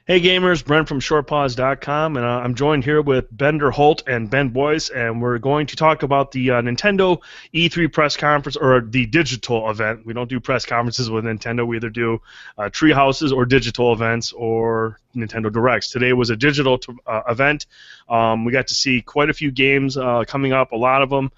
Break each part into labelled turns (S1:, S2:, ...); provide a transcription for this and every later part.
S1: Hey gamers, Brent from ShortPause.com, and I'm joined here with Bender Holt and Ben Boyce, and we're going to talk about the Nintendo E3 press conference, or the digital event. We don't do press conferences with Nintendo. We either do tree houses or digital events or Nintendo Directs. Today was a digital event. We got to see quite a few games coming up, a lot of them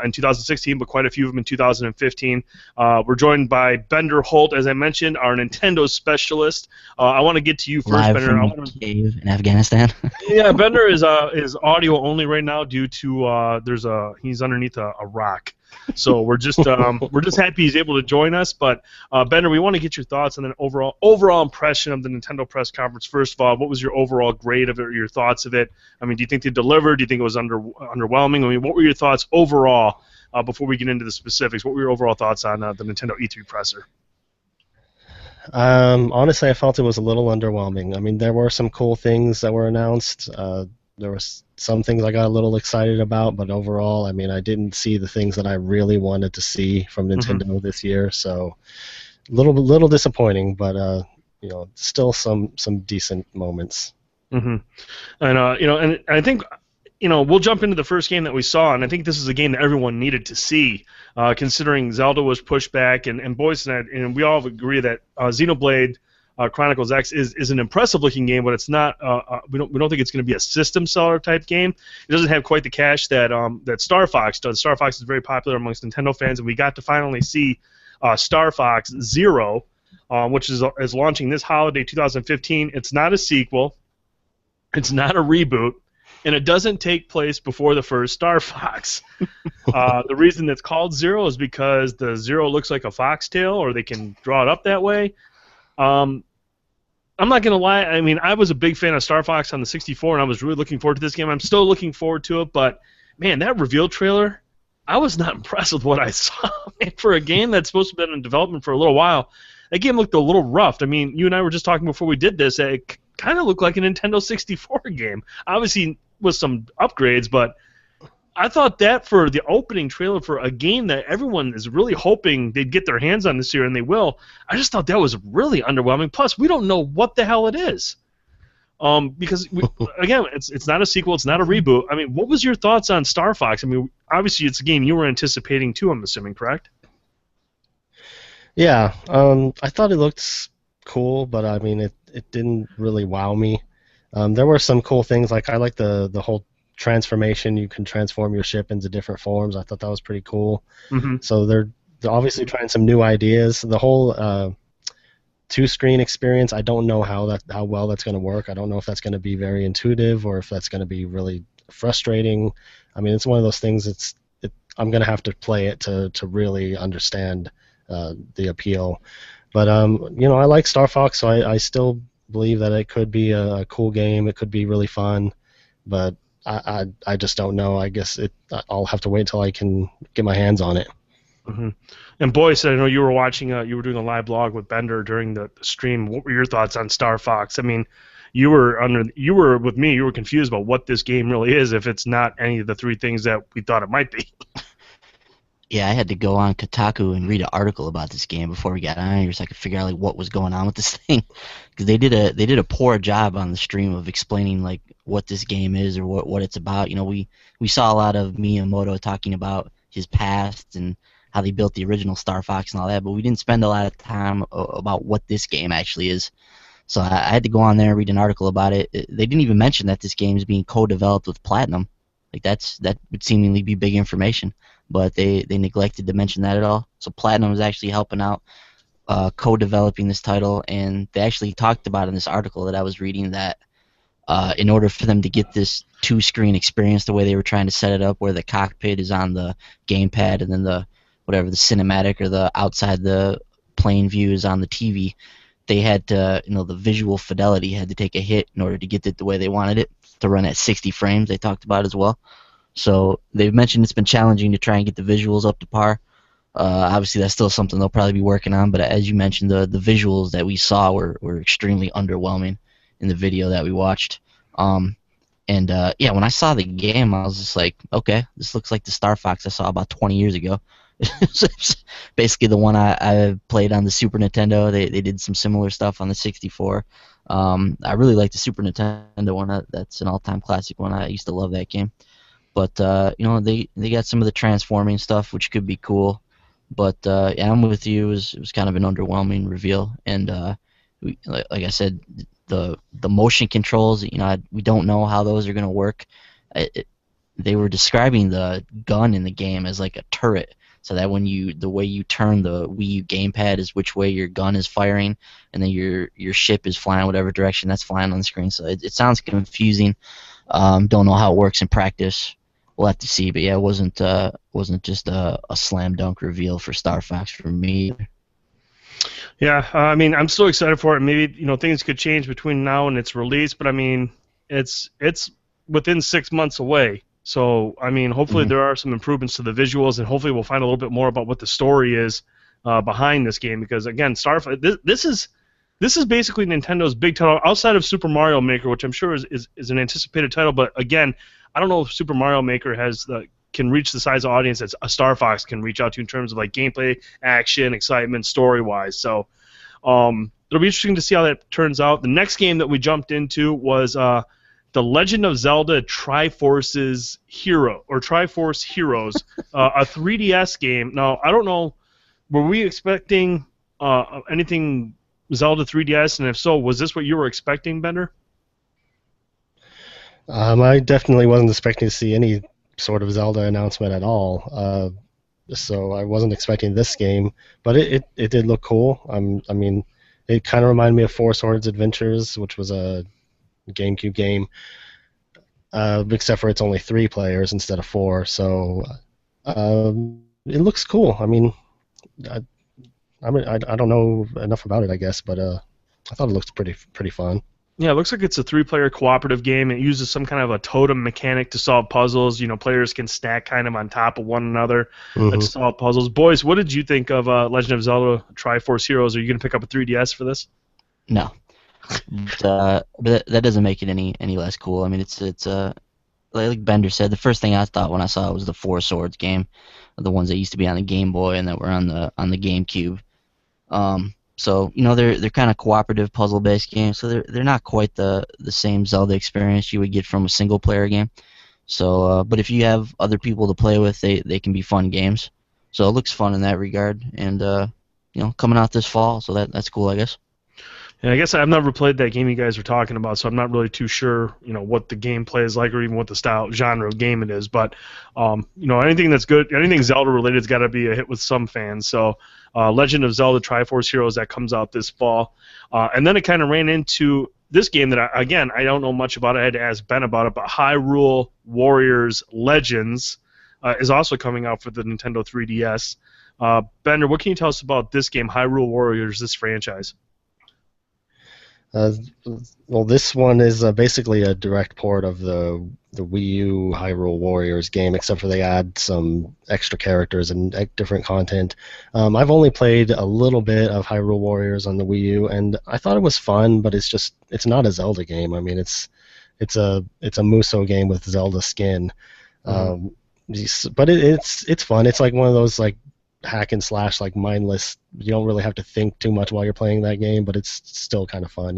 S1: in 2016, but quite a few of them in 2015. We're joined by Bender Holt, as I mentioned, our Nintendo specialist. I want to get to you first,
S2: Live
S1: Bender.
S2: from a cave in Afghanistan.
S1: Yeah, Bender is audio only right now due to he's underneath a rock, so we're just happy he's able to join us. But Bender, we want to get your thoughts on the overall impression of the Nintendo press conference. First of all, what was your overall grade of it, or your thoughts of it? I mean, do you think they delivered? Do you think it was underwhelming? I mean, what were your thoughts overall before we get into the specifics? What were your overall thoughts on the Nintendo E3 presser?
S3: Honestly, I felt it was a little underwhelming. I mean, there were some cool things that were announced. There was some things I got a little excited about, but overall, I mean, I didn't see the things that I really wanted to see from Nintendo this year. So, little disappointing, but still some decent moments.
S1: Mm-hmm. And and I think we'll jump into the first game that we saw, and I think this is a game that everyone needed to see, considering Zelda was pushed back, and Boyce and we all agree that Xenoblade Chronicles X is an impressive looking game, but it's not. We don't think it's going to be a system seller type game. It doesn't have quite the cash that Star Fox does. Star Fox is very popular amongst Nintendo fans, and we got to finally see Star Fox Zero, which is launching this holiday 2015. It's not a sequel. It's not a reboot, and it doesn't take place before the first Star Fox. The reason it's called Zero is because the Zero looks like a foxtail, or they can draw it up that way. I'm not going to lie. I mean, I was a big fan of Star Fox on the 64, and I was really looking forward to this game. I'm still looking forward to it, but, man, that reveal trailer, I was not impressed with what I saw. For a game that's supposed to have been in development for a little while, that game looked a little roughed. I mean, you and I were just talking before we did this. It kind of looked like a Nintendo 64 game. Obviously, with some upgrades, but I thought that for the opening trailer for a game that everyone is really hoping they'd get their hands on this year, and they will, I just thought that was really underwhelming. Plus, we don't know what the hell it is. Because, again, it's not a sequel, it's not a reboot. I mean, what was your thoughts on Star Fox? I mean, obviously it's a game you were anticipating too, I'm assuming, correct?
S3: Yeah, I thought it looked cool, but I mean, it didn't really wow me. There were some cool things, like I like the whole transformation. You can transform your ship into different forms. I thought that was pretty cool.
S1: Mm-hmm.
S3: So they're obviously trying some new ideas. The whole two-screen experience, I don't know how well that's going to work. I don't know if that's going to be very intuitive or if that's going to be really frustrating. I mean, it's one of those things. I'm going to have to play it to really understand the appeal. But I like Star Fox, so I still believe that it could be a cool game. It could be really fun, but I just don't know. I guess I'll have to wait until I can get my hands on it.
S1: Mm-hmm. And Boyce, I know you were watching. You were doing a live blog with Bender during the stream. What were your thoughts on Star Fox? I mean, you were with me. You were confused about what this game really is, if it's not any of the three things that we thought it might be.
S2: Yeah, I had to go on Kotaku and read an article about this game before we got on here, so I could figure out like what was going on with this thing. Because they did a poor job on the stream of explaining like what this game is or what it's about. You know, we saw a lot of Miyamoto talking about his past and how they built the original Star Fox and all that, but we didn't spend a lot of time about what this game actually is. So I had to go on there and read an article about it. They didn't even mention that this game is being co-developed with Platinum. Like that would seemingly be big information, but they neglected to mention that at all. So Platinum is actually helping out, co-developing this title, and they actually talked about in this article that I was reading that in order for them to get this two-screen experience the way they were trying to set it up, where the cockpit is on the gamepad and then the cinematic or the outside the plane view is on the TV, they had to, the visual fidelity had to take a hit in order to get it the way they wanted it to run at 60 frames. They talked about as well. So they've mentioned it's been challenging to try and get the visuals up to par. Obviously, that's still something they'll probably be working on. But as you mentioned, the visuals that we saw were extremely underwhelming in the video that we watched. Yeah, when I saw the game, I was just like, okay, this looks like the Star Fox I saw about 20 years ago. It's basically the one I played on the Super Nintendo. They did some similar stuff on the 64. I really like the Super Nintendo one. That's an all-time classic one. I used to love that game. But they got some of the transforming stuff, which could be cool. But yeah, I'm with you. It was kind of an underwhelming reveal, and like I said, the motion controls. We don't know how those are gonna work. It, they were describing the gun in the game as like a turret, so that the way you turn the Wii U gamepad is which way your gun is firing, and then your ship is flying whatever direction that's flying on the screen. So it sounds confusing. Don't know how it works in practice. We'll have to see. But yeah, it wasn't just a slam dunk reveal for Star Fox for me.
S1: Yeah, I mean, I'm still excited for it. Maybe things could change between now and its release, but I mean, it's within 6 months away. So I mean, hopefully
S2: Mhm.
S1: there are some improvements to the visuals, and hopefully we'll find a little bit more about what the story is behind this game. Because again, Starfighter, this is basically Nintendo's big title outside of Super Mario Maker, which I'm sure is an anticipated title. But again, I don't know if Super Mario Maker can reach the size of audience that a Star Fox can reach out to in terms of like gameplay, action, excitement, story wise. So it'll be interesting to see how that turns out. The next game that we jumped into was The Legend of Zelda Triforce's Hero or Triforce Heroes, a 3DS game. Now I don't know, were we expecting anything Zelda 3DS, and if so, was this what you were expecting, Bender?
S3: I definitely wasn't expecting to see any sort of Zelda announcement at all. So I wasn't expecting this game, but it did look cool. I mean, it kind of reminded me of Four Swords Adventures, which was a GameCube game, except for it's only 3 players instead of 4. So it looks cool. I mean, I, I don't know enough about it, I guess, but I thought it looked pretty fun.
S1: Yeah, it looks like it's a 3-player cooperative game. It uses some kind of a totem mechanic to solve puzzles. Players can stack kind of on top of one another to
S3: Hmm.
S1: solve puzzles. Boys, what did you think of Legend of Zelda Triforce Heroes? Are you going to pick up a 3DS for this?
S2: No, but that doesn't make it any less cool. I mean, it's like Bender said. The first thing I thought when I saw it was the Four Swords game, the ones that used to be on the Game Boy and that were on the GameCube. So they're kind of cooperative puzzle based games, so they're not quite the same Zelda experience you would get from a single player game. So, but if you have other people to play with, they can be fun games. So it looks fun in that regard, and coming out this fall, so that's cool, I guess.
S1: And I guess I've never played that game you guys were talking about, so I'm not really too sure, what the gameplay is like or even what the style genre of game it is. But anything that's good, anything Zelda related has got to be a hit with some fans. So Legend of Zelda Triforce Heroes that comes out this fall, and then it kind of ran into this game that I don't know much about. I had to ask Ben about it, but Hyrule Warriors Legends is also coming out for the Nintendo 3DS. Bender, what can you tell us about this game, Hyrule Warriors, this franchise?
S3: Uh, well, this one is basically a direct port of the Wii U Hyrule Warriors game, except for they add some extra characters and different content. I've only played a little bit of Hyrule Warriors on the Wii U, and I thought it was fun, but it's not a Zelda game. I mean, it's a Muso game with Zelda skin.
S1: Mhm.
S3: Um, but it's fun. It's like one of those like hack and slash, like mindless. You don't really have to think too much while you're playing that game, but it's still kind of fun.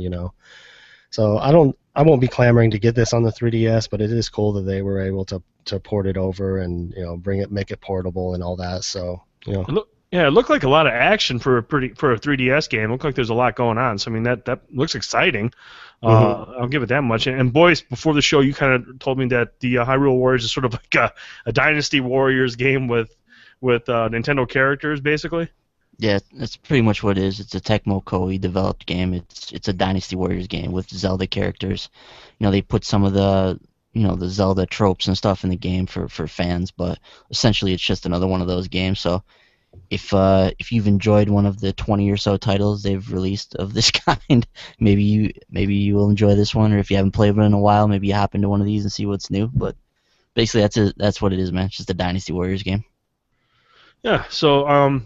S3: So I won't be clamoring to get this on the 3DS, but it is cool that they were able to port it over and make it portable and all that. So
S1: Yeah, it looked like a lot of action for a 3DS game. It looked like there's a lot going on. So I mean that looks exciting.
S3: hmm
S1: I'll give it that much. And boys, before the show, you kind of told me that the Hyrule Warriors is sort of like a Dynasty Warriors game with Nintendo characters, basically.
S2: Yeah, that's pretty much what it is. It's a Tecmo Koei developed game. It's a Dynasty Warriors game with Zelda characters. They put some of the Zelda tropes and stuff in the game for fans, but essentially it's just another one of those games. So if you've enjoyed one of the 20 or so titles they've released of this kind, maybe you will enjoy this one. Or if you haven't played it in a while, maybe you hop into one of these and see what's new. But basically that's what it is, man. It's just a Dynasty Warriors game.
S1: Yeah. So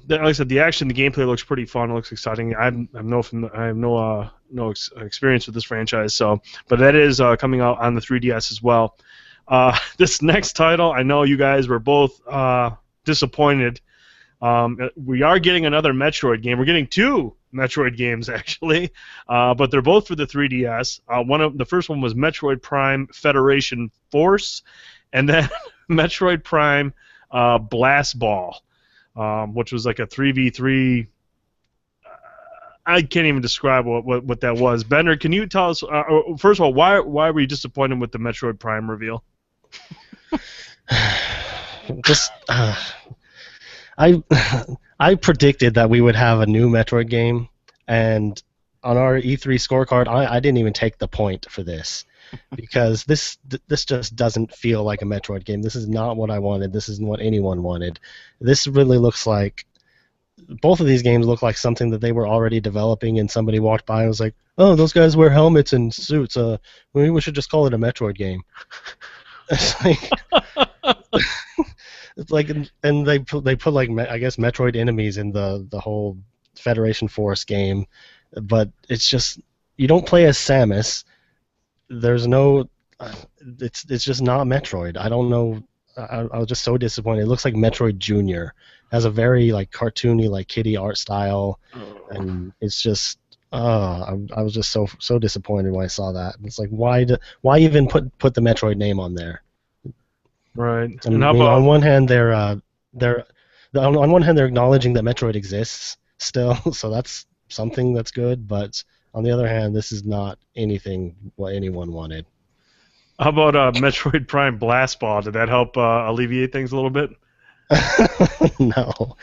S1: like I said, the action, the gameplay looks pretty fun. It looks exciting. I have no experience with this franchise. So, but that is coming out on the 3DS as well. This next title, I know you guys were both disappointed We are getting another Metroid game. We're getting two Metroid games actually, but they're both for the 3DS. The first one was Metroid Prime Federation Force, and then Metroid Prime Blast Ball, which was like a 3v3. I can't even describe what that was. Bender, can you tell us, first of all, why were you disappointed with the Metroid Prime reveal?
S3: Just I I predicted that we would have a new Metroid game, and on our E3 scorecard, I didn't even take the point for this because this just doesn't feel like a Metroid game. This is not what I wanted. This isn't what anyone wanted. This really looks like both of these games look like something that they were already developing, and somebody walked by and was like, "Oh, those guys wear helmets and suits. Maybe we should just call it a Metroid game." It's like, it's like, and they put like I guess Metroid enemies in the whole Federation Force game, but it's just you don't play as Samus. There's no, it's just not Metroid. I don't know. I was just so disappointed. It looks like Metroid Junior. Has a very like cartoony, like kitty art style, and it's just I was just so disappointed when I saw that. It's like why even put the Metroid name on there?
S1: Right.
S3: I
S1: And
S3: mean,
S1: how about
S3: on one hand on one hand they're acknowledging that Metroid exists still, so that's something that's good. But on the other hand, this is not anything what anyone wanted.
S1: Metroid Prime Blast Ball? Did that help alleviate things a little bit?
S3: No.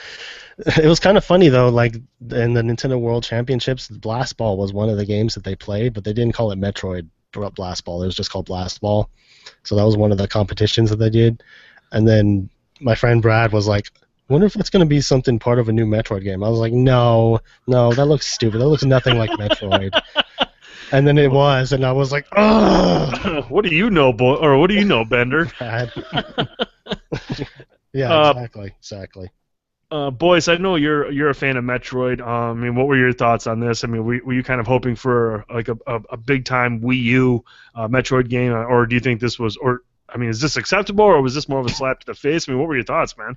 S3: It was kind of funny though, like in the Nintendo World Championships, Blast Ball was one of the games that they played, but they didn't call it Metroid Blast Ball. It was just called Blast Ball. So that was one of the competitions that they did. And then my friend Brad was like, "Wonder if it's going to be something part of a new Metroid game." I was like, "No, that looks stupid. That looks nothing like Metroid." And then it was, and I was like, "Ugh."
S1: What do you know, boy? Or what do you know, Bender?
S3: Brad. Yeah, exactly.
S1: Boyce, I know you're a fan of Metroid. I mean, what were your thoughts on this? I mean, were you kind of hoping for like a big time Wii U Metroid game, or do you think this was, or I mean, is this acceptable, or was this more of a slap to the face? I mean, what were your thoughts, man?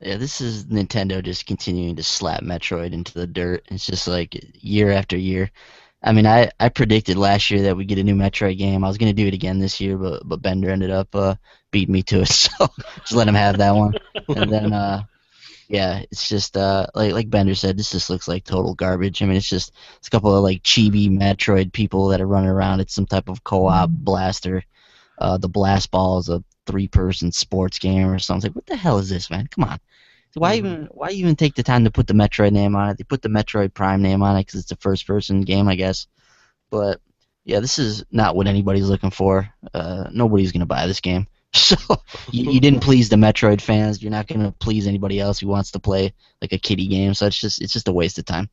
S2: Yeah, this is Nintendo just continuing to slap Metroid into the dirt. It's just like year after year. I mean, I predicted last year that we'd get a new Metroid game. I was gonna do it again this year, but Bender ended up beating me to it, so just let him have that one. And then yeah, it's just like Bender said, this just looks like total garbage. I mean, it's a couple of like chibi Metroid people that are running around. It's some type of co-op blaster. The Blast Ball is a 3-person sports game or something. Like, what the hell is this, man? Come on. So why even take the time to put the Metroid name on it? They put the Metroid Prime name on it because it's a first-person game, I guess. But yeah, this is not what anybody's looking for. Nobody's gonna buy this game. So you didn't please the Metroid fans. You're not gonna please anybody else who wants to play like a kiddie game. So it's just a waste of time.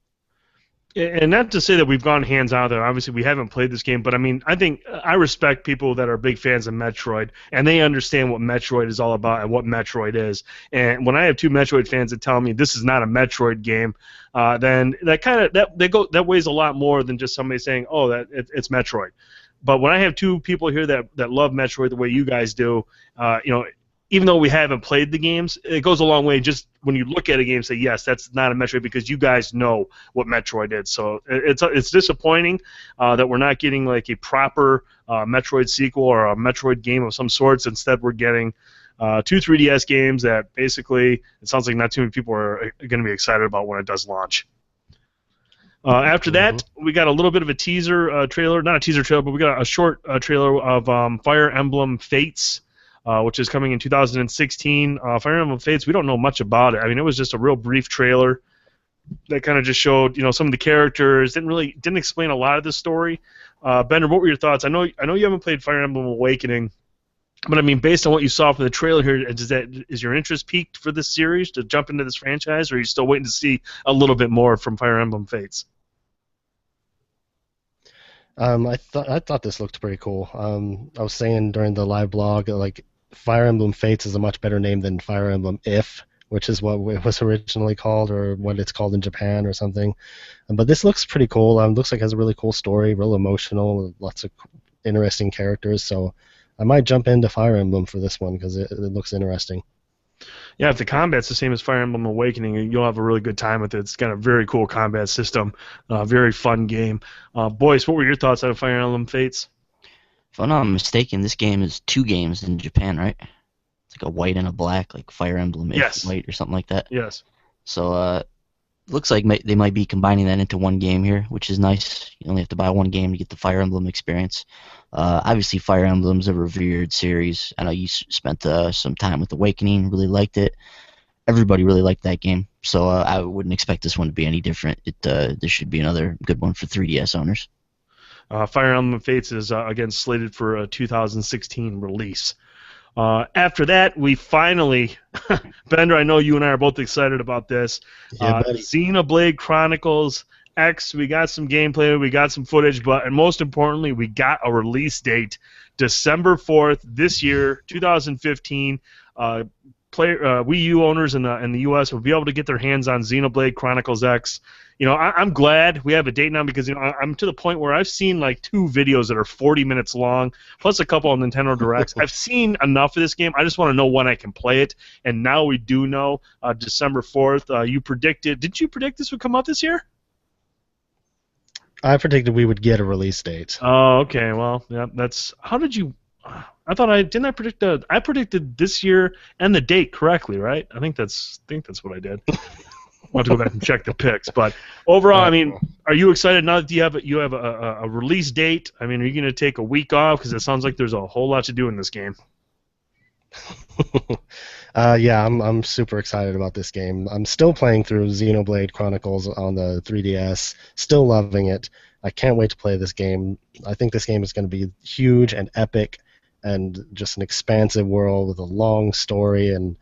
S1: And not to say that we've gone hands out there. Obviously, we haven't played this game, but I mean, I think I respect people that are big fans of Metroid, and they understand what Metroid is all about and what Metroid is. And when I have two Metroid fans that tell me this is not a Metroid game, then that weighs a lot more than just somebody saying, "Oh, it's Metroid." But when I have two people here that love Metroid the way you guys do, even though we haven't played the games, it goes a long way just when you look at a game and say, yes, that's not a Metroid because you guys know what Metroid is. So it's disappointing that we're not getting like a proper Metroid sequel or a Metroid game of some sorts. Instead, we're getting two 3DS games that basically it sounds like not too many people are going to be excited about when it does launch. After that, we got a little bit of a teaser trailer, not a teaser trailer, but we got a short trailer of Fire Emblem Fates. Which is coming in 2016. Fire Emblem Fates, we don't know much about it. I mean, it was just a real brief trailer that kind of just showed, some of the characters. Didn't explain a lot of the story. Bender, what were your thoughts? I know you haven't played Fire Emblem Awakening, but I mean, based on what you saw from the trailer here, is your interest piqued for this series to jump into this franchise, or are you still waiting to see a little bit more from Fire Emblem Fates?
S3: I thought this looked pretty cool. I was saying during the live blog, like Fire Emblem Fates is a much better name than Fire Emblem If, which is what it was originally called, or what it's called in Japan or something. But this looks pretty cool. Looks like it has a really cool story, real emotional, lots of interesting characters. So I might jump into Fire Emblem for this one because it looks interesting.
S1: Yeah, if the combat's the same as Fire Emblem Awakening, you'll have a really good time with it. It's got a very cool combat system, very fun game. Boys, what were your thoughts on Fire Emblem Fates?
S2: If I'm not mistaken, this game is 2 games in Japan, right? It's like a white and a black, like Fire Emblem if
S1: Yes.
S2: white or something like that.
S1: Yes.
S2: So looks like they might be combining that into one game here, which is nice. You only have to buy one game to get the Fire Emblem experience. Obviously, Fire Emblem's a revered series. I know you spent some time with Awakening, really liked it. Everybody really liked that game, so I wouldn't expect this one to be any different. This should be another good one for 3DS owners.
S1: Fire Emblem Fates is again slated for a 2016 release. After that, we finally, Bender, I know you and I are both excited about this.
S3: Yeah, buddy.
S1: Xenoblade Chronicles X, we got some gameplay, we got some footage, and most importantly, we got a release date, December 4th this year, 2015. Wii U owners in the U.S. will be able to get their hands on Xenoblade Chronicles X. I'm glad we have a date now because I'm to the point where I've seen like 2 videos that are 40 minutes long, plus a couple of Nintendo Directs. I've seen enough of this game. I just want to know when I can play it, and now we do know. December 4th. You predicted? Did you predict this would come out this year?
S3: I predicted we would get a release date.
S1: Oh, okay. Well, yeah. That's how did you? I thought I didn't. I predicted this year and the date correctly, right? I think that's what I did. I'll have to go back and check the picks, but overall, I mean, are you excited now that you have a release date? I mean, are you going to take a week off because it sounds like there's a whole lot to do in this game?
S3: Yeah, I'm super excited about this game. I'm still playing through Xenoblade Chronicles on the 3DS, still loving it. I can't wait to play this game. I think this game is going to be huge and epic, and just an expansive world with a long story. And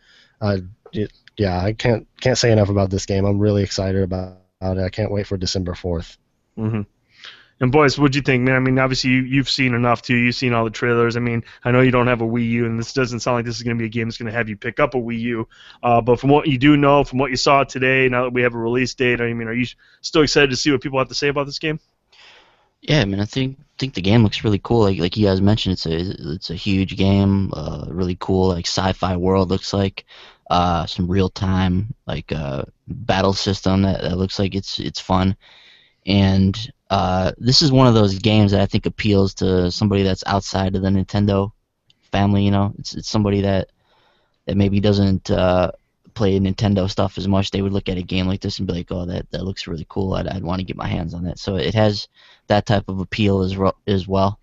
S3: yeah, I can't say enough about this game. I'm really excited about it. I can't wait for December 4th.
S1: Mm-hmm. And boys, what'd you think, man? I mean, obviously you've seen enough too. You've seen all the trailers. I mean, I know you don't have a Wii U, and this doesn't sound like this is going to be a game that's going to have you pick up a Wii U. But from what you do know, from what you saw today, now that we have a release date, I mean, are you still excited to see what people have to say about this game?
S2: Yeah, I mean, I think the game looks really cool. Like you guys mentioned, it's a huge game, really cool, like sci-fi world looks like. Some real time like battle system that looks like it's fun. And this is one of those games that I think appeals to somebody that's outside of the Nintendo family. You know, it's somebody that maybe doesn't play Nintendo stuff as much. They would look at a game like this and be like, "Oh, that looks really cool. I'd want to get my hands on that." So it has that type of appeal as well.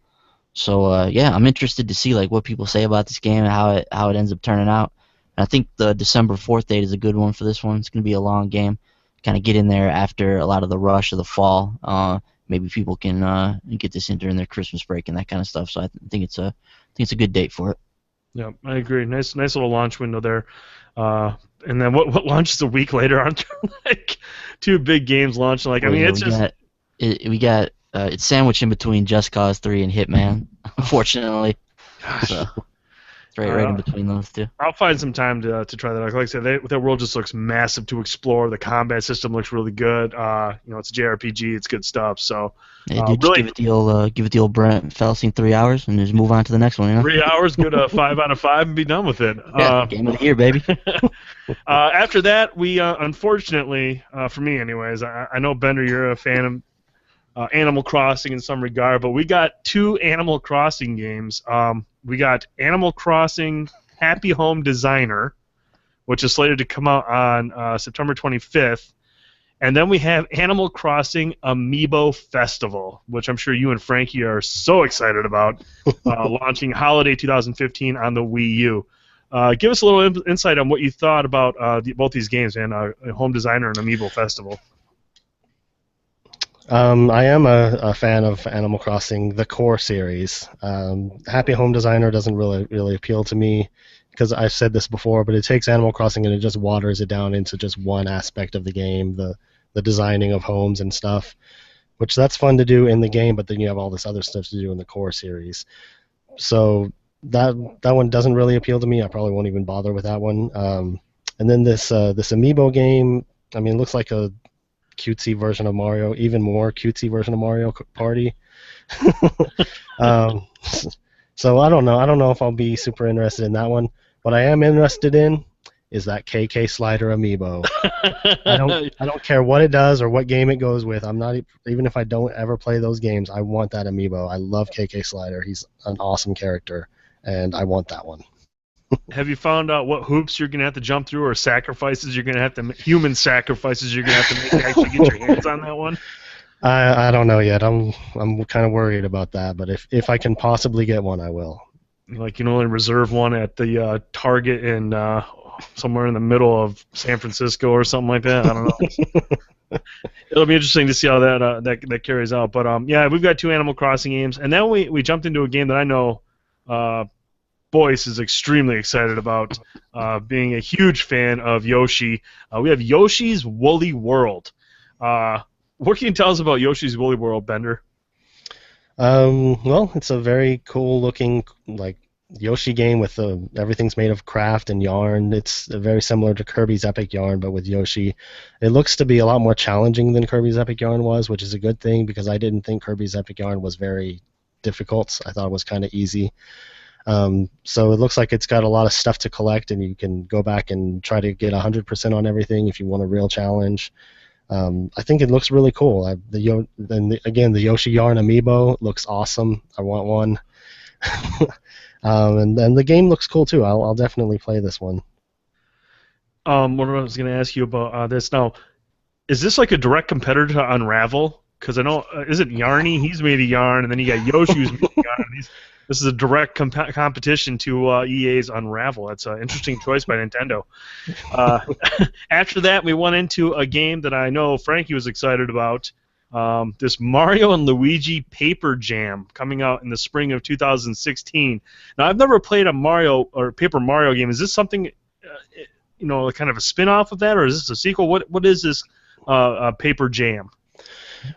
S2: So yeah, I'm interested to see like what people say about this game and how it ends up turning out. And I think the December 4th date is a good one for this one. It's going to be a long game. Kind of get in there after a lot of the rush of the fall. Maybe people can get this in during their Christmas break and that kind of stuff. So I think it's a good date for it.
S1: Yeah, I agree. Nice little launch window there. And then what launches a week later? Aren't there like 2 big games launching? Like, I mean, it's just
S2: we got it's sandwiched in between Just Cause 3 and Hitman, unfortunately.
S1: gosh.
S2: So it's right in between those two.
S1: I'll find some time to try that out. Like I said, that world just looks massive to explore. The combat system looks really good. It's a JRPG. It's good stuff. So,
S2: Yeah, dude,
S1: really,
S2: just give it the old Brent Fallacy 3 hours and just move on to the next one. You know,
S1: 3 hours, good 5 out of 5, and be done with it.
S2: yeah, game of the year, baby.
S1: After that, we unfortunately, for me anyways, I know Bender, you're a fan of Animal Crossing in some regard, but we got 2 Animal Crossing games. We got Animal Crossing Happy Home Designer, which is slated to come out on September 25th. And then we have Animal Crossing Amiibo Festival, which I'm sure you and Frankie are so excited about, launching holiday 2015 on the Wii U. Give us a little insight on what you thought about both these games, man, Home Designer and Amiibo Festival.
S3: I am a fan of Animal Crossing, the core series. Happy Home Designer doesn't really appeal to me because I've said this before, but it takes Animal Crossing and it just waters it down into just one aspect of the game, the designing of homes and stuff, which that's fun to do in the game, but then you have all this other stuff to do in the core series. So that one doesn't really appeal to me. I probably won't even bother with that one. And then this Amiibo game, I mean, it looks like a cutesy version of Mario, even more cutesy version of Mario Party. So I don't know if I'll be super interested in that one. What I am interested in is that KK Slider amiibo. I don't care what it does or what game it goes with. I'm not even if I don't ever play those games. I want that amiibo. I love KK Slider. He's an awesome character, and I want that one.
S1: Have you found out what hoops you're gonna have to jump through, or sacrifices you're gonna have to human sacrifices you're gonna have to make to actually get your hands on that one?
S3: I don't know yet. I'm kind of worried about that, but if I can possibly get one, I will.
S1: Like, you can only reserve one at the Target in somewhere in the middle of San Francisco or something like that. I don't know. It'll be interesting to see how that carries out. But yeah, we've got 2 Animal Crossing games, and then we jumped into a game that I know Boyce is extremely excited about, being a huge fan of Yoshi. We have Yoshi's Woolly World. What can you tell us about Yoshi's Woolly World, Bender?
S3: Well, it's a very cool looking like Yoshi game with everything's made of craft and yarn. It's very similar to Kirby's Epic Yarn, but with Yoshi. It looks to be a lot more challenging than Kirby's Epic Yarn was, which is a good thing because I didn't think Kirby's Epic Yarn was very difficult. I thought it was kind of easy. So it looks like it's got a lot of stuff to collect, and you can go back and try to get 100% on everything if you want a real challenge. I think it looks really cool. Again, the Yoshi Yarn amiibo looks awesome. I want one. And then the game looks cool too. I'll definitely play this one.
S1: What I was going to ask you about this now, is this like a direct competitor to Unravel? Because I know, isn't Yarny? He's made a yarn, and then you got Yoshi who's made a yarn. This is a direct competition to EA's Unravel. That's an interesting choice by Nintendo. After that, we went into a game that I know Frankie was excited about. This Mario and Luigi Paper Jam coming out in the spring of 2016. Now, I've never played a Mario or Paper Mario game. Is this something, kind of a spin-off of that, or is this a sequel? What is this Paper Jam?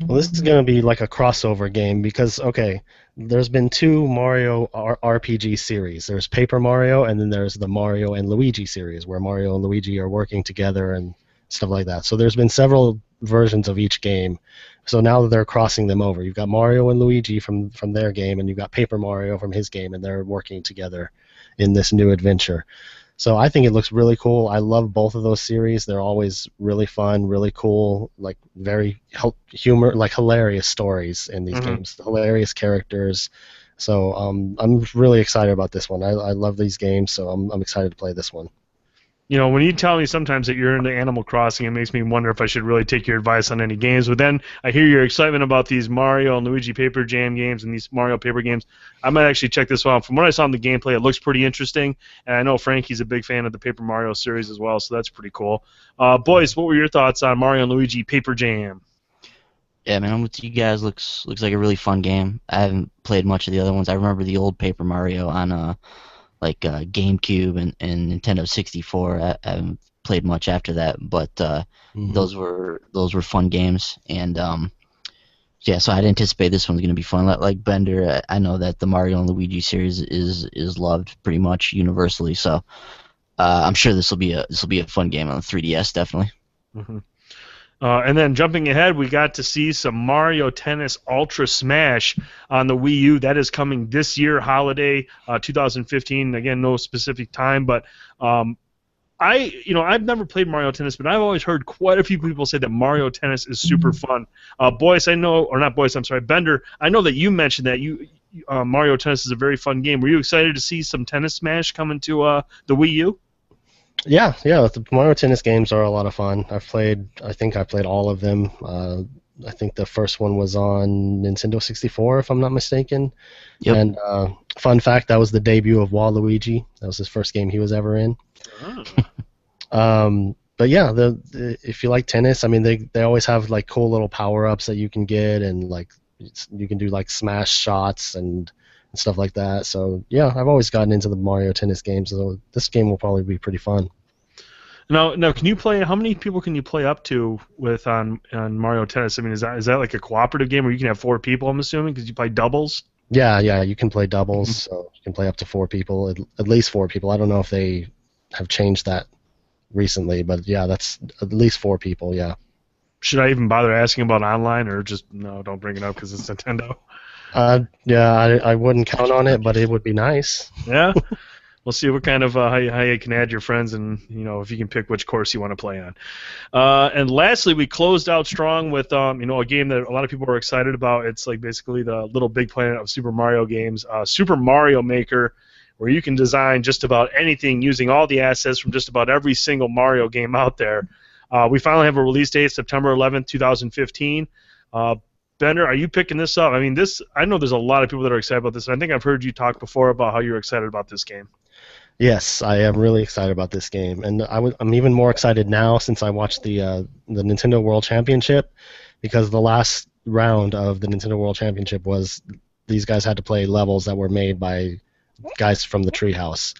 S3: Well, this is going to be like a crossover game because, okay, there's been 2 Mario RPG series. There's Paper Mario, and then there's the Mario and Luigi series, where Mario and Luigi are working together and stuff like that. So there's been several versions of each game. So now they're crossing them over. You've got Mario and Luigi from their game, and you've got Paper Mario from his game, and they're working together in this new adventure. So I think it looks really cool. I love both of those series. They're always really fun, really cool, like very hilarious stories in these games, hilarious characters. So I'm really excited about this one. I love these games, so I'm excited to play this one.
S1: When you tell me sometimes that you're into Animal Crossing, it makes me wonder if I should really take your advice on any games. But then I hear your excitement about these Mario and Luigi Paper Jam games and these Mario Paper games. I might actually check this one out. From what I saw in the gameplay, it looks pretty interesting. And I know Frankie's a big fan of the Paper Mario series as well, so that's pretty cool. Boys, what were your thoughts on Mario and Luigi Paper Jam?
S2: Yeah, man, I'm with you guys. Looks like a really fun game. I haven't played much of the other ones. I remember the old Paper Mario on GameCube and Nintendo 64. I haven't played much after that, but those were fun games, and yeah, so I'd anticipate this one's going to be fun. Like Bender, I know that the Mario and Luigi series is loved pretty much universally, so I'm sure this will be a fun game on the 3DS, definitely.
S1: Mm-hmm. And then jumping ahead, we got to see some Mario Tennis Ultra Smash on the Wii U. That is coming this year, holiday 2015. Again, no specific time, but I've never played Mario Tennis, but I've always heard quite a few people say that Mario Tennis is super fun. Boyce, Bender, I know that you mentioned that Mario Tennis is a very fun game. Were you excited to see some Tennis Smash coming to the Wii U?
S3: Yeah, the Mario Tennis games are a lot of fun. I think I played all of them. I think the first one was on Nintendo 64, if I'm not mistaken. Yep. And fun fact, that was the debut of Waluigi. That was his first game he was ever in. Oh. But yeah, if you like tennis, I mean, they always have like cool little power-ups that you can get, and like you can do like smash shots and stuff like that. So yeah, I've always gotten into the Mario Tennis games, so this game will probably be pretty fun.
S1: Now, can you play? How many people can you play up to with on Mario Tennis? I mean, is that like a cooperative game where you can have 4 people? I'm assuming because you play doubles.
S3: Yeah, you can play doubles, so you can play up to 4 people, at least 4 people. I don't know if they have changed that recently, but yeah, that's at least 4 people. Yeah.
S1: Should I even bother asking about online, or just no? Don't bring it up because it's Nintendo.
S3: Yeah, I wouldn't count on it, but it would be nice.
S1: Yeah. We'll see what kind of how you can add your friends, and if you can pick which course you want to play on. And lastly, we closed out strong with a game that a lot of people are excited about. It's like basically the Little Big Planet of Super Mario games, Super Mario Maker, where you can design just about anything using all the assets from just about every single Mario game out there. We finally have a release date, September 11th, 2015. Bender, are you picking this up? I mean, I know there's a lot of people that are excited about this, and I think I've heard you talk before about how you're excited about this game.
S3: Yes, I am really excited about this game, and I'm even more excited now since I watched the Nintendo World Championship, because the last round of the Nintendo World Championship was these guys had to play levels that were made by guys from the Treehouse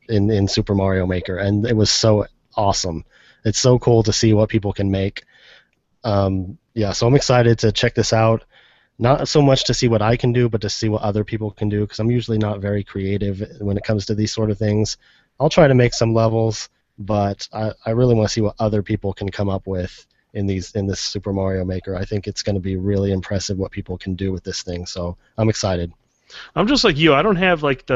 S3: in Super Mario Maker, and it was so awesome. It's so cool to see what people can make. So I'm excited to check this out. Not so much to see what I can do, but to see what other people can do, because I'm usually not very creative when it comes to these sort of things. I'll try to make some levels, but I really want to see what other people can come up with in this Super Mario Maker. I think it's going to be really impressive what people can do with this thing, so I'm excited.
S1: I'm just like you. I don't have like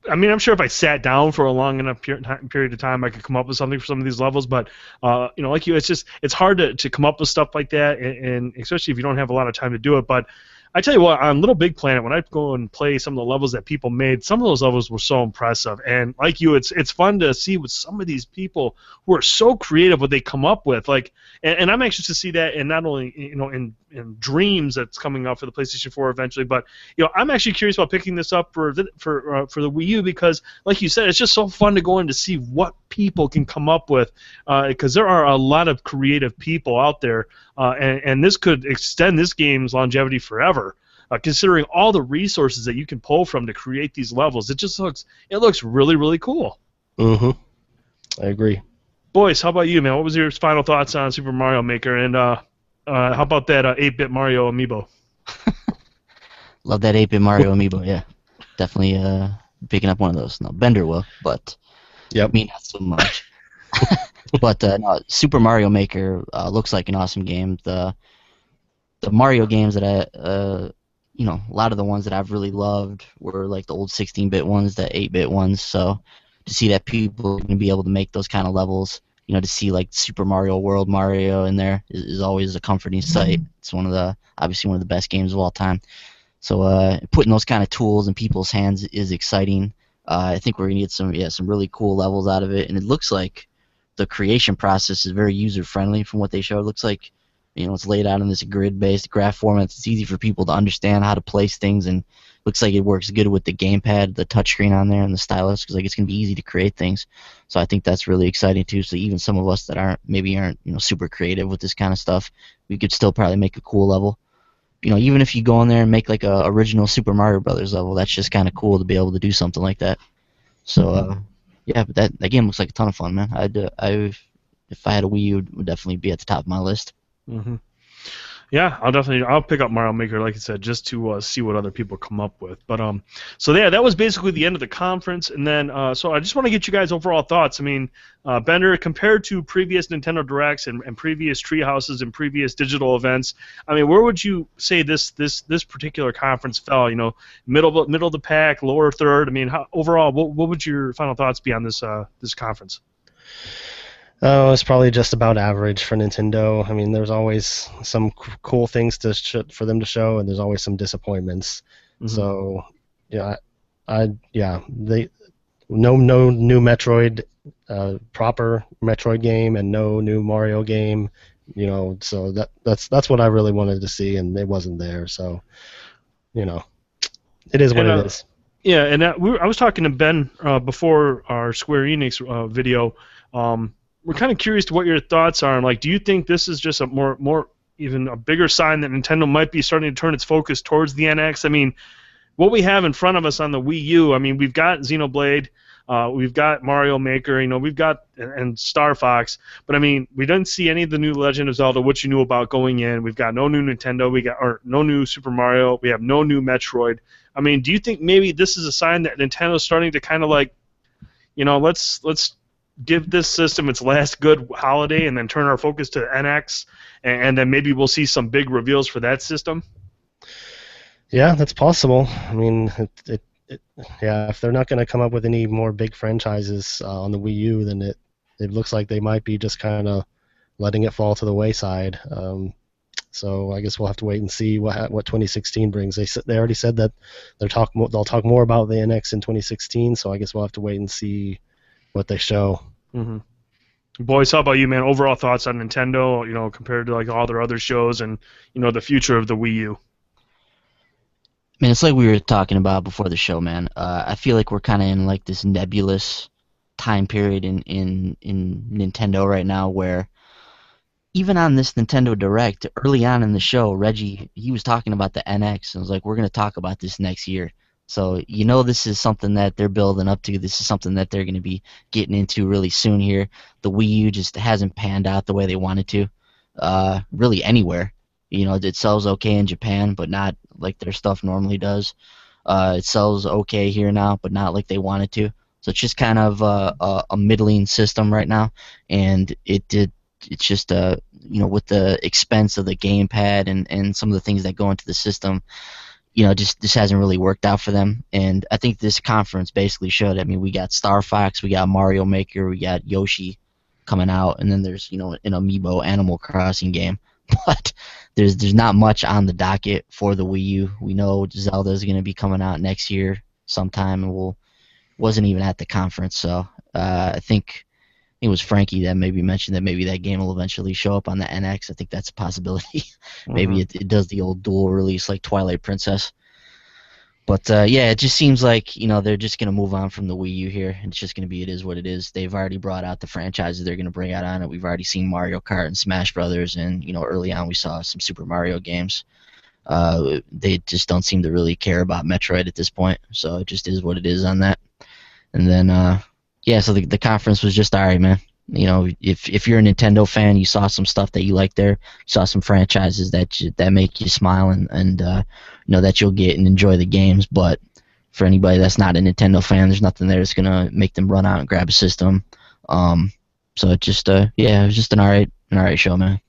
S1: I mean, I'm sure if I sat down for a long enough period of time, I could come up with something for some of these levels. But like you, it's hard to come up with stuff like that, and especially if you don't have a lot of time to do it. But I tell you what, on Little Big Planet, when I go and play some of the levels that people made, some of those levels were so impressive. And like you, it's fun to see with some of these people who are so creative what they come up with. Like, and I'm anxious to see that, and not only in Dreams that's coming out for the PlayStation 4 eventually, but I'm actually curious about picking this up for the Wii U, because, like you said, it's just so fun to go in to see what people can come up with, because there are a lot of creative people out there, and this could extend this game's longevity forever. Considering all the resources that you can pull from to create these levels, it looks really, really cool.
S3: Mm-hmm. I agree.
S1: Boys, how about you, man? What was your final thoughts on Super Mario Maker, and how about that 8-bit Mario amiibo?
S2: Love that 8-bit Mario amiibo. Yeah, definitely picking up one of those. No, Bender will, but
S3: yep.
S2: Me not so much. But no, Super Mario Maker looks like an awesome game. The Mario games that a lot of the ones that I've really loved were like the old 16-bit ones, the 8-bit ones. So to see that people can be able to make those kind of levels, to see like Super Mario World Mario in there is always a comforting sight. It's obviously one of the best games of all time. So putting those kind of tools in people's hands is exciting. I think we're gonna get some really cool levels out of it, and it looks like the creation process is very user friendly from what they showed. It looks like it's laid out in this grid-based graph format. It's easy for people to understand how to place things, and looks like it works good with the gamepad, the touchscreen on there, and the stylus, because it's gonna be easy to create things. So I think that's really exciting too. So even some of us that aren't super creative with this kind of stuff, we could still probably make a cool level. Even if you go in there and make like a original Super Mario Brothers level, that's just kind of cool to be able to do something like that. So yeah, but that game looks like a ton of fun, man. If I had a Wii U, it would definitely be at the top of my list.
S1: Mm-hmm. Yeah, I'll pick up Mario Maker, like I said, just to see what other people come up with. But so yeah, that was basically the end of the conference, and then so I just want to get you guys' overall thoughts. I mean, Bender, compared to previous Nintendo Directs and previous Treehouses and previous digital events, I mean, where would you say this particular conference fell? Middle of the pack, lower third. I mean, overall, what would your final thoughts be on this conference?
S3: Oh, it's probably just about average for Nintendo. I mean, there's always some cool things for them to show, and there's always some disappointments. Mm-hmm. So, yeah, they no new Metroid, proper Metroid game, and no new Mario game. So that's what I really wanted to see, and it wasn't there. So, it is what it is.
S1: Yeah, and I was talking to Ben before our Square Enix video. We're kind of curious to what your thoughts are. Like, do you think this is just a more even a bigger sign that Nintendo might be starting to turn its focus towards the NX? I mean, what we have in front of us on the Wii U, I mean, we've got Xenoblade, we've got Mario Maker, we've got and Star Fox, but I mean, we didn't see any of the new Legend of Zelda, which you knew about going in. We've got no new Nintendo, no new Super Mario, we have no new Metroid. I mean, do you think maybe this is a sign that Nintendo's starting to kind of like, let's give this system its last good holiday and then turn our focus to NX, and then maybe we'll see some big reveals for that system?
S3: Yeah, that's possible. I mean, yeah, if they're not going to come up with any more big franchises on the Wii U, then it looks like they might be just kind of letting it fall to the wayside. So I guess we'll have to wait and see what 2016 brings. They already said that they'll talk more about the NX in 2016. So I guess we'll have to wait and see what they show.
S1: Mm-hmm. Boys, how about you, man? Overall thoughts on Nintendo, compared to like all their other shows and the future of the Wii U.
S2: Man, it's like we were talking about before the show, man. I feel like we're kind of in like this nebulous time period in Nintendo right now, where even on this Nintendo Direct, early on in the show, Reggie, he was talking about the NX, and was like, we're going to talk about this next year. So this is something that they're building up to. This is something that they're going to be getting into really soon here. The Wii U just hasn't panned out the way they wanted to, really anywhere. It sells okay in Japan, but not like their stuff normally does. It sells okay here now, but not like they wanted to. So it's just kind of a middling system right now, and it's just with the expense of the gamepad and some of the things that go into the system, just this hasn't really worked out for them. And I think this conference basically showed. I mean, we got Star Fox, we got Mario Maker, we got Yoshi coming out, and then there's an Amiibo Animal Crossing game. But there's not much on the docket for the Wii U. We know Zelda is going to be coming out next year sometime, and wasn't even at the conference. So I think it was Frankie that maybe mentioned that maybe that game will eventually show up on the NX. I think that's a possibility. Maybe it does the old dual release like Twilight Princess. But yeah, it just seems like they're just gonna move on from the Wii U here. It's just gonna be it is what it is. They've already brought out the franchises they're gonna bring out on it. We've already seen Mario Kart and Smash Brothers, and early on we saw some Super Mario games. They just don't seem to really care about Metroid at this point. So it just is what it is on that. And then yeah, so the conference was just alright, man. If you're a Nintendo fan, you saw some stuff that you like there. You saw some franchises that make you smile and that you'll get and enjoy the games. But for anybody that's not a Nintendo fan, there's nothing there that's gonna make them run out and grab a system. So it just it was just an alright show, man.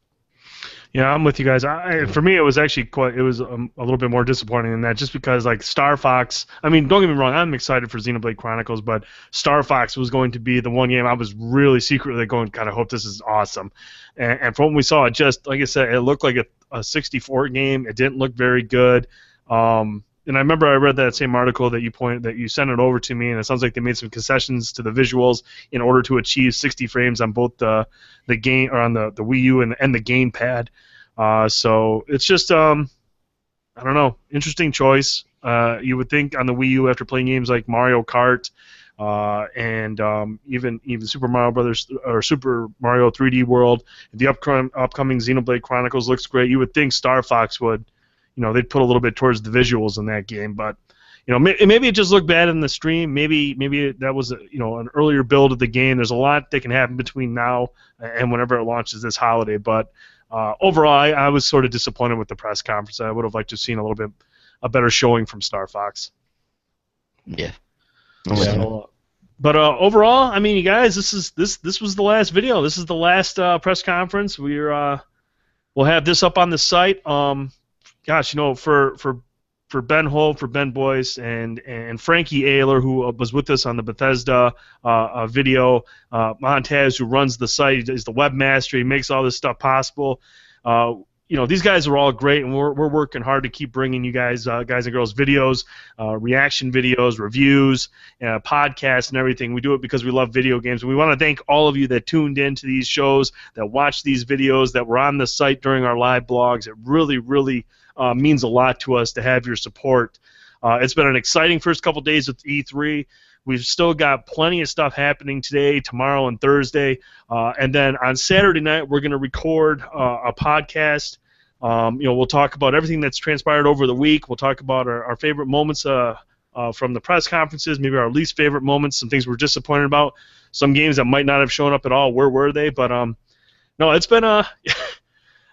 S1: Yeah, I'm with you guys. For me, it was actually a little bit more disappointing than that, just because like Star Fox. I mean, don't get me wrong, I'm excited for Xenoblade Chronicles, but Star Fox was going to be the one game I was really secretly going, God, I hope this is awesome. And from what we saw, it just, like I said, it looked like a 64 game. It didn't look very good. And I remember I read that same article that you sent it over to me, and it sounds like they made some concessions to the visuals in order to achieve 60 frames on both the game or on the Wii U and the gamepad. So it's just I don't know, interesting choice. You would think on the Wii U, after playing games like Mario Kart and even Super Mario Brothers or Super Mario 3D World, the upcoming Xenoblade Chronicles looks great. You would think Star Fox would. They'd put a little bit towards the visuals in that game, but maybe it just looked bad in the stream. Maybe that was an earlier build of the game. There's a lot that can happen between now and whenever it launches this holiday. But overall, I was sort of disappointed with the press conference. I would have liked to have seen a better showing from Star Fox.
S2: Yeah.
S1: But overall, I mean, you guys, this was the last video. This is the last press conference. We'll have this up on the site. Gosh, for Ben Holt, for Ben Boyce, and Frankie Ayler, who was with us on the Bethesda video, Montez, who runs the site, is the webmaster. He makes all this stuff possible. These guys are all great, and we're working hard to keep bringing you guys, guys and girls, videos, reaction videos, reviews, podcasts, and everything. We do it because we love video games, and we want to thank all of you that tuned in to these shows, that watched these videos, that were on the site during our live blogs. It really, really means a lot to us to have your support. It's been an exciting first couple days with E3. We've still got plenty of stuff happening today, tomorrow, and Thursday. And then on Saturday night, we're going to record a podcast. We'll talk about everything that's transpired over the week. We'll talk about our favorite moments from the press conferences, maybe our least favorite moments, some things we're disappointed about, some games that might not have shown up at all. Where were they? But no, it's been a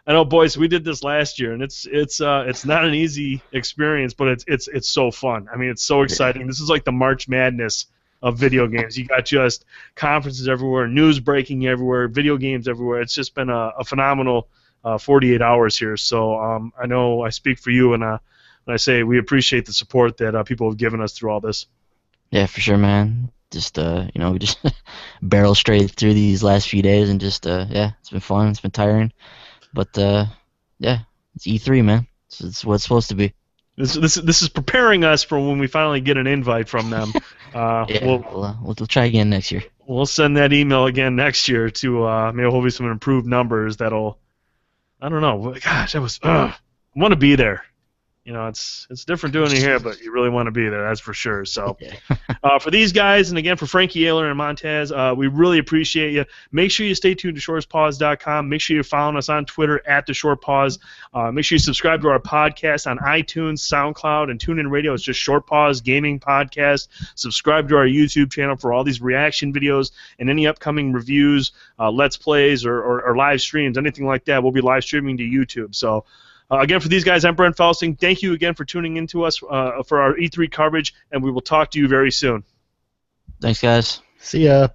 S1: I know, boys. We did this last year, and it's not an easy experience, but it's so fun. I mean, it's so exciting. This is like the March Madness of video games. You got just conferences everywhere, news breaking everywhere, video games everywhere. It's just been a phenomenal 48 hours here. So I know I speak for you, and And I say we appreciate the support that people have given us through all this.
S2: Yeah, for sure, man. Just we just barrel straight through these last few days, and just yeah, it's been fun. It's been tiring, but yeah, it's E3, man. It's what it's supposed to be.
S1: This is preparing us for when we finally get an invite from them.
S2: Yeah, we'll try again next year.
S1: We'll send that email again next year to maybe hopefully some improved numbers that'll. I don't know. Gosh, I want to be there. It's different doing it here, but you really want to be there. That's for sure. So. For these guys, and again for Frankie Ayler and Montez, we really appreciate you. Make sure you stay tuned to shortpause.com. Make sure you're following us on Twitter at the Short Pause. Make sure you subscribe to our podcast on iTunes, SoundCloud, and TuneIn Radio. It's just Short Pause Gaming Podcast. Subscribe to our YouTube channel for all these reaction videos and any upcoming reviews, Let's Plays, or live streams, anything like that. We'll be live streaming to YouTube. So. Again, for these guys, I'm Brent Felsing. Thank you again for tuning in to us for our E3 coverage, and we will talk to you very soon.
S2: Thanks, guys.
S3: See ya.